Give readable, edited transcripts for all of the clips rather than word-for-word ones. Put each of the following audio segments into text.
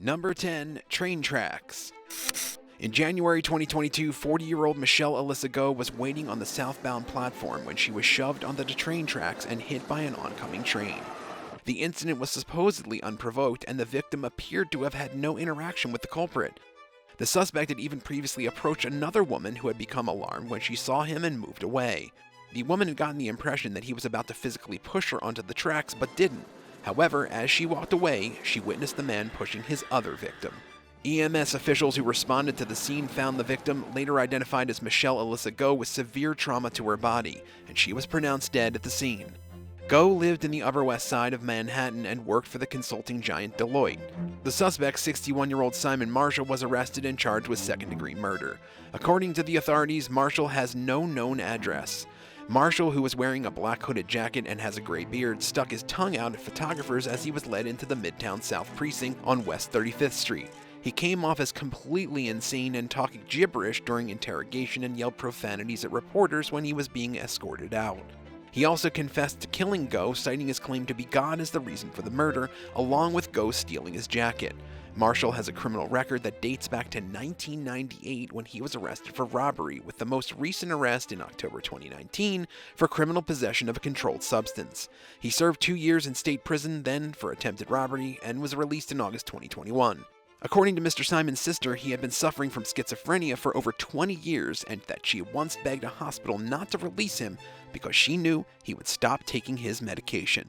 Number 10. Train tracks. In January 2022, 40-year-old Michelle Alyssa Go was waiting on the southbound platform when she was shoved onto the train tracks and hit by an oncoming train. The incident was supposedly unprovoked, and the victim appeared to have had no interaction with the culprit. The suspect had even previously approached another woman who had become alarmed when she saw him and moved away. The woman had gotten the impression that he was about to physically push her onto the tracks, but didn't. However, as she walked away, she witnessed the man pushing his other victim. EMS officials who responded to the scene found the victim, later identified as Michelle Alyssa Go, with severe trauma to her body, and she was pronounced dead at the scene. Go lived in the Upper West Side of Manhattan and worked for the consulting giant Deloitte. The suspect, 61-year-old Simon Marshall, was arrested and charged with second-degree murder. According to the authorities, Marshall has no known address. Marshall, who was wearing a black hooded jacket and has a gray beard, stuck his tongue out at photographers as he was led into the Midtown South precinct on West 35th Street. He came off as completely insane and talking gibberish during interrogation and yelled profanities at reporters when he was being escorted out. He also confessed to killing Go, citing his claim to be God as the reason for the murder, along with Go stealing his jacket. Marshall has a criminal record that dates back to 1998 when he was arrested for robbery, with the most recent arrest in October 2019 for criminal possession of a controlled substance. He served 2 years in state prison then for attempted robbery and was released in August 2021. According to Mr. Simon's sister, he had been suffering from schizophrenia for over 20 years and that she had once begged a hospital not to release him because she knew he would stop taking his medication.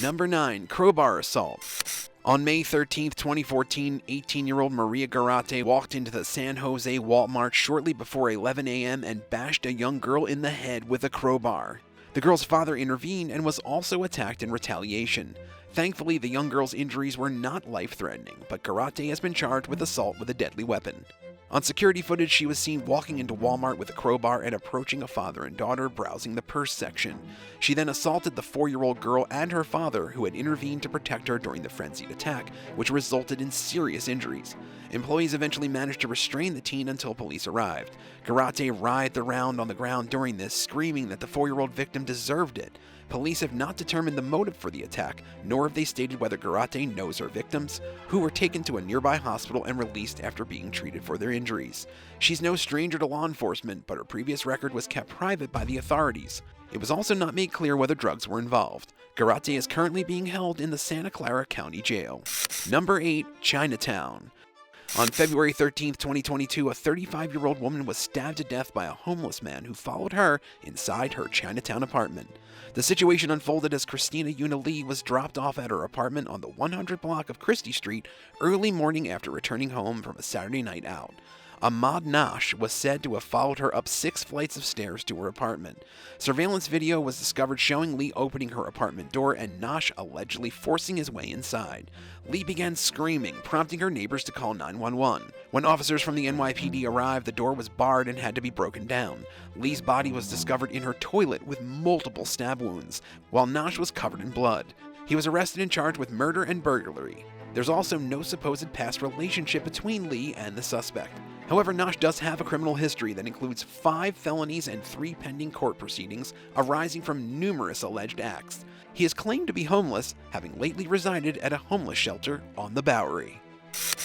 Number 9. Crowbar Assault. On May 13, 2014, 18-year-old Maria Garate walked into the San Jose Walmart shortly before 11 a.m. and bashed a young girl in the head with a crowbar. The girl's father intervened and was also attacked in retaliation. Thankfully, the young girl's injuries were not life-threatening, but Garate has been charged with assault with a deadly weapon. On security footage, she was seen walking into Walmart with a crowbar and approaching a father and daughter browsing the purse section. She then assaulted the 4-year-old girl and her father, who had intervened to protect her during the frenzied attack, which resulted in serious injuries. Employees eventually managed to restrain the teen until police arrived. Garate writhed around on the ground during this, screaming that the 4-year-old victim deserved it. Police have not determined the motive for the attack, nor have they stated whether Garate knows her victims, who were taken to a nearby hospital and released after being treated for their injuries. She's no stranger to law enforcement, but her previous record was kept private by the authorities. It was also not made clear whether drugs were involved. Garate is currently being held in the Santa Clara County Jail. Number 8. Chinatown. On February 13, 2022, a 35-year-old woman was stabbed to death by a homeless man who followed her inside her Chinatown apartment. The situation unfolded as Christina Yuna Lee was dropped off at her apartment on the 100 block of Christie Street early morning after returning home from a Saturday night out. Ahmad Nash was said to have followed her up 6 flights of stairs to her apartment. Surveillance video was discovered showing Lee opening her apartment door and Nash allegedly forcing his way inside. Lee began screaming, prompting her neighbors to call 911. When officers from the NYPD arrived, the door was barred and had to be broken down. Lee's body was discovered in her toilet with multiple stab wounds, while Nash was covered in blood. He was arrested and charged with murder and burglary. There's also no supposed past relationship between Lee and the suspect. However, Nash does have a criminal history that includes 5 felonies and 3 pending court proceedings arising from numerous alleged acts. He is claimed to be homeless, having lately resided at a homeless shelter on the Bowery.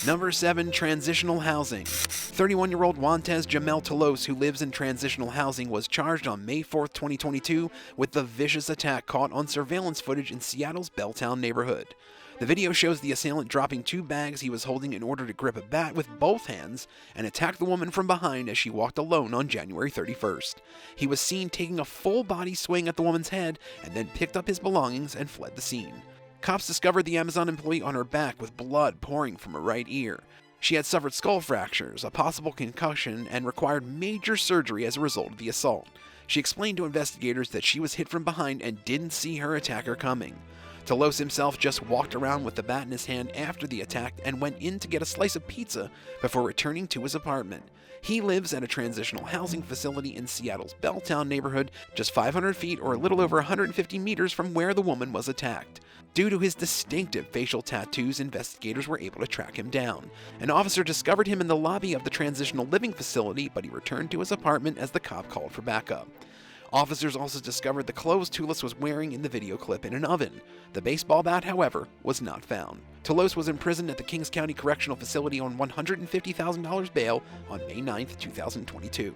Number 7. Transitional Housing. 31-year-old Juantez Jamel Talos, who lives in transitional housing, was charged on May 4, 2022 with the vicious attack caught on surveillance footage in Seattle's Belltown neighborhood. The video shows the assailant dropping 2 bags he was holding in order to grip a bat with both hands and attack the woman from behind as she walked alone on January 31st. He was seen taking a full-body swing at the woman's head and then picked up his belongings and fled the scene. Cops discovered the Amazon employee on her back with blood pouring from her right ear. She had suffered skull fractures, a possible concussion, and required major surgery as a result of the assault. She explained to investigators that she was hit from behind and didn't see her attacker coming. Talos himself just walked around with the bat in his hand after the attack and went in to get a slice of pizza before returning to his apartment. He lives at a transitional housing facility in Seattle's Belltown neighborhood, just 500 feet or a little over 150 meters from where the woman was attacked. Due to his distinctive facial tattoos, investigators were able to track him down. An officer discovered him in the lobby of the transitional living facility, but he returned to his apartment as the cop called for backup. Officers also discovered the clothes Toulouse was wearing in the video clip in an oven. The baseball bat, however, was not found. Toulouse was imprisoned at the Kings County Correctional Facility on $150,000 bail on May 9, 2022.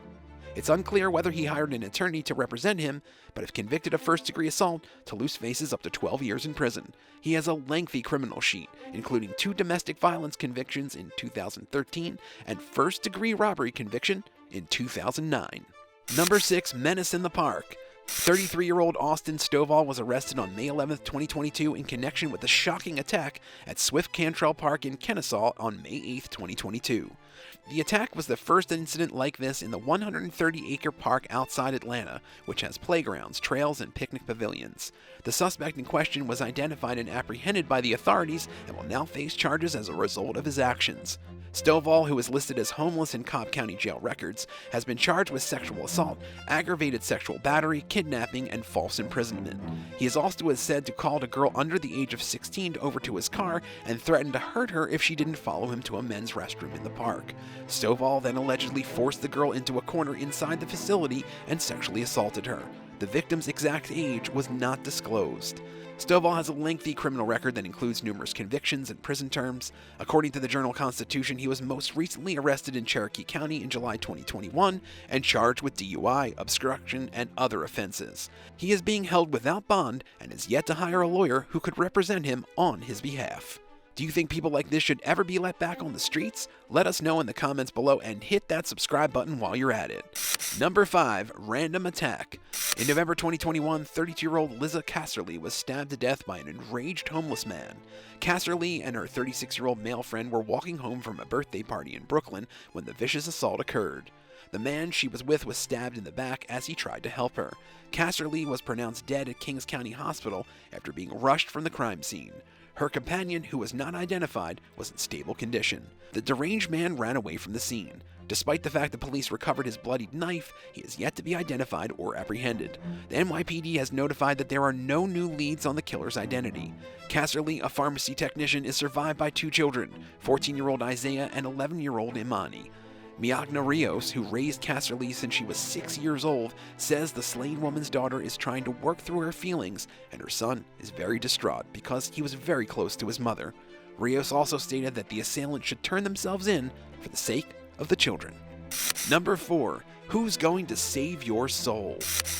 It's unclear whether he hired an attorney to represent him, but if convicted of first-degree assault, Toulouse faces up to 12 years in prison. He has a lengthy criminal sheet, including 2 domestic violence convictions in 2013 and first-degree robbery conviction in 2009. Number 6. Menace in the Park. 33-year-old Austin Stovall was arrested on May 11, 2022 in connection with the shocking attack at Swift Cantrell Park in Kennesaw on May 8, 2022. The attack was the first incident like this in the 130-acre park outside Atlanta, which has playgrounds, trails, and picnic pavilions. The suspect in question was identified and apprehended by the authorities and will now face charges as a result of his actions. Stovall, who is listed as homeless in Cobb County jail records, has been charged with sexual assault, aggravated sexual battery, kidnapping, and false imprisonment. He is also said to call a girl under the age of 16 over to his car and threatened to hurt her if she didn't follow him to a men's restroom in the park. Stovall then allegedly forced the girl into a corner inside the facility and sexually assaulted her. The victim's exact age was not disclosed. Stovall has a lengthy criminal record that includes numerous convictions and prison terms. According to the Journal-Constitution, he was most recently arrested in Cherokee County in July 2021 and charged with DUI, obstruction, and other offenses. He is being held without bond and is yet to hire a lawyer who could represent him on his behalf. Do you think people like this should ever be let back on the streets? Let us know in the comments below and hit that subscribe button while you're at it. Number 5. Random attack. In November 2021, 32-year-old Liza Casserly was stabbed to death by an enraged homeless man. Casserly and her 36-year-old male friend were walking home from a birthday party in Brooklyn when the vicious assault occurred. The man she was with was stabbed in the back as he tried to help her. Casserly was pronounced dead at Kings County Hospital after being rushed from the crime scene. Her companion, who was not identified, was in stable condition. The deranged man ran away from the scene. Despite the fact the police recovered his bloodied knife, he is yet to be identified or apprehended. The NYPD has notified that there are no new leads on the killer's identity. Casserly, a pharmacy technician, is survived by 2 children, 14-year-old Isaiah and 11-year-old Imani. Miagna Rios, who raised Casserly since she was 6 years old, says the slain woman's daughter is trying to work through her feelings, and her son is very distraught because he was very close to his mother. Rios also stated that the assailant should turn themselves in for the sake of the children. Number 4. Who's going to save your soul?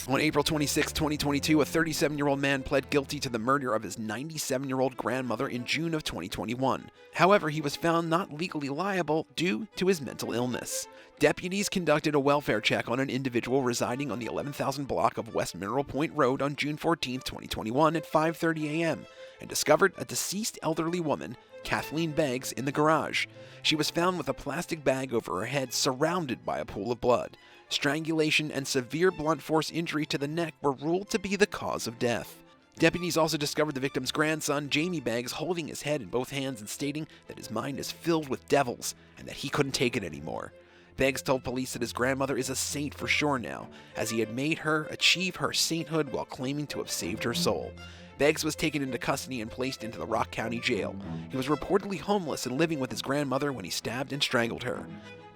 On April 26, 2022, a 37-year-old man pled guilty to the murder of his 97-year-old grandmother in June of 2021. However, he was found not legally liable due to his mental illness. Deputies conducted a welfare check on an individual residing on the 11,000 block of West Mineral Point Road on June 14, 2021 at 5:30 a.m. and discovered a deceased elderly woman, Kathleen Beggs, in the garage. She was found with a plastic bag over her head surrounded by a pool of blood. Strangulation and severe blunt force injury to the neck were ruled to be the cause of death. Deputies also discovered the victim's grandson, Jamie Beggs, holding his head in both hands and stating that his mind is filled with devils and that he couldn't take it anymore. Beggs told police that his grandmother is a saint for sure now, as he had made her achieve her sainthood while claiming to have saved her soul. Beggs was taken into custody and placed into the Rock County Jail. He was reportedly homeless and living with his grandmother when he stabbed and strangled her.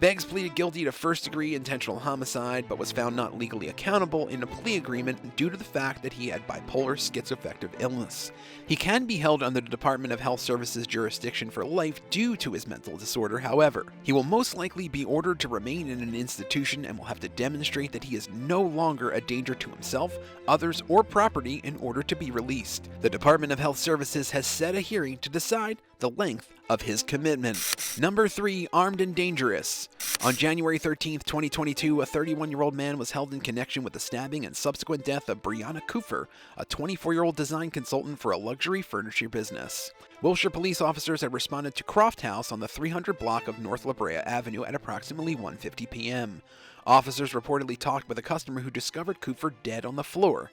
Beggs pleaded guilty to first-degree intentional homicide, but was found not legally accountable in a plea agreement due to the fact that he had bipolar schizoaffective illness. He can be held under the Department of Health Services jurisdiction for life due to his mental disorder, however. He will most likely be ordered to remain in an institution and will have to demonstrate that he is no longer a danger to himself, others, or property in order to be released. The Department of Health Services has set a hearing to decide the length of his commitment. Number 3. Armed and dangerous. On January 13, 2022, a 31-year-old man was held in connection with the stabbing and subsequent death of Brianna Cooper, a 24-year-old design consultant for a luxury furniture business. Wilshire police officers had responded to Croft House on the 300 block of North La Brea Avenue at approximately 1:50 p.m. Officers reportedly talked with a customer who discovered Cooper dead on the floor.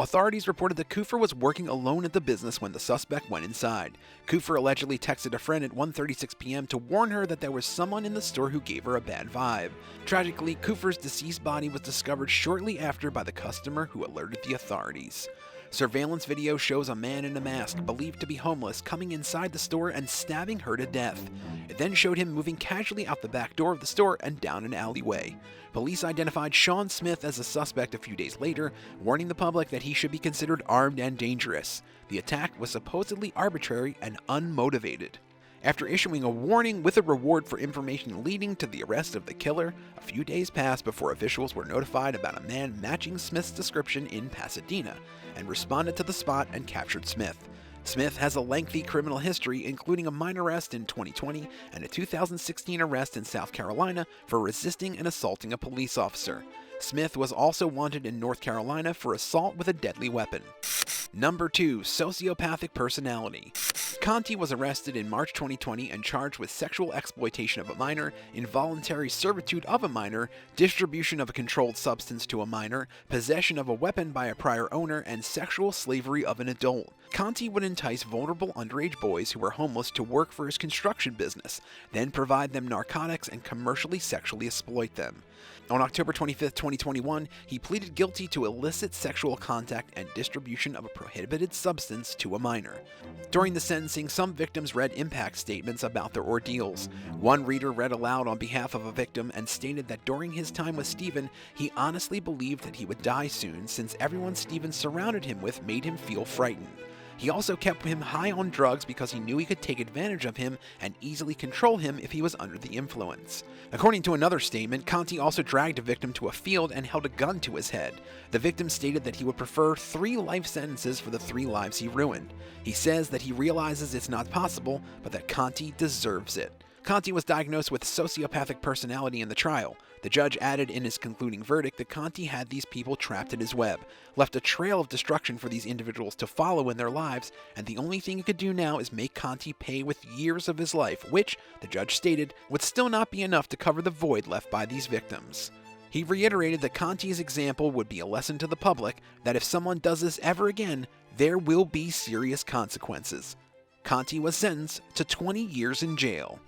Authorities reported that Cooper was working alone at the business when the suspect went inside. Cooper allegedly texted a friend at 1:36 p.m. to warn her that there was someone in the store who gave her a bad vibe. Tragically, Cooper's deceased body was discovered shortly after by the customer who alerted the authorities. Surveillance video shows a man in a mask, believed to be homeless, coming inside the store and stabbing her to death. It then showed him moving casually out the back door of the store and down an alleyway. Police identified Sean Smith as a suspect a few days later, warning the public that he should be considered armed and dangerous. The attack was supposedly arbitrary and unmotivated. After issuing a warning with a reward for information leading to the arrest of the killer, a few days passed before officials were notified about a man matching Smith's description in Pasadena, and responded to the spot and captured Smith. Smith has a lengthy criminal history, including a minor arrest in 2020 and a 2016 arrest in South Carolina for resisting and assaulting a police officer. Smith was also wanted in North Carolina for assault with a deadly weapon. Number 2. Sociopathic personality. Conti was arrested in March 2020 and charged with sexual exploitation of a minor, involuntary servitude of a minor, distribution of a controlled substance to a minor, possession of a weapon by a prior owner, and sexual slavery of an adult. Conti would entice vulnerable underage boys who were homeless to work for his construction business, then provide them narcotics and commercially sexually exploit them. On October 25, 2021, he pleaded guilty to illicit sexual contact and distribution of a prohibited substance to a minor. During the sentencing, some victims read impact statements about their ordeals. One reader read aloud on behalf of a victim and stated that during his time with Stephen, he honestly believed that he would die soon since everyone Stephen surrounded him with made him feel frightened. He also kept him high on drugs because he knew he could take advantage of him and easily control him if he was under the influence. According to another statement, Conti also dragged a victim to a field and held a gun to his head. The victim stated that he would prefer 3 life sentences for the 3 lives he ruined. He says that he realizes it's not possible, but that Conti deserves it. Conti was diagnosed with sociopathic personality in the trial. The judge added in his concluding verdict that Conti had these people trapped in his web, left a trail of destruction for these individuals to follow in their lives, and the only thing he could do now is make Conti pay with years of his life, which, the judge stated, would still not be enough to cover the void left by these victims. He reiterated that Conti's example would be a lesson to the public that if someone does this ever again, there will be serious consequences. Conti was sentenced to 20 years in jail.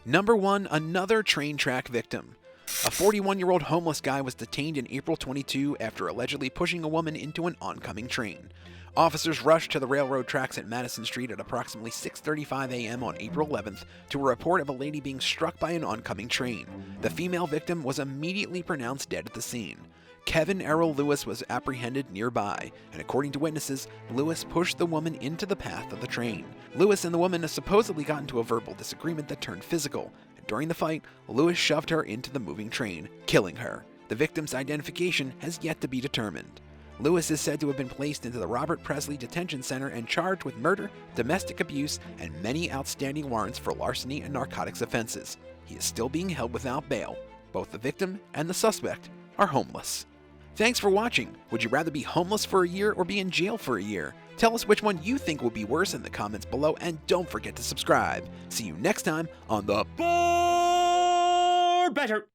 Number 1. Another train track victim. A 41-year-old homeless guy was detained in April 22 after allegedly pushing a woman into an oncoming train. Officers rushed to the railroad tracks at Madison Street at approximately 6:35 a.m. on April 11th to a report of a lady being struck by an oncoming train. The female victim was immediately pronounced dead at the scene. Kevin Errol Lewis was apprehended nearby, and according to witnesses, Lewis pushed the woman into the path of the train. Lewis and the woman supposedly got into a verbal disagreement that turned physical, and during the fight, Lewis shoved her into the moving train, killing her. The victim's identification has yet to be determined. Lewis is said to have been placed into the Robert Presley Detention Center and charged with murder, domestic abuse, and many outstanding warrants for larceny and narcotics offenses. He is still being held without bail. Both the victim and the suspect are homeless. Thanks for watching. Would you rather be homeless for a year or be in jail for a year? Tell us which one you think will be worse in the comments below, and don't forget to subscribe. See you next time on the Far Better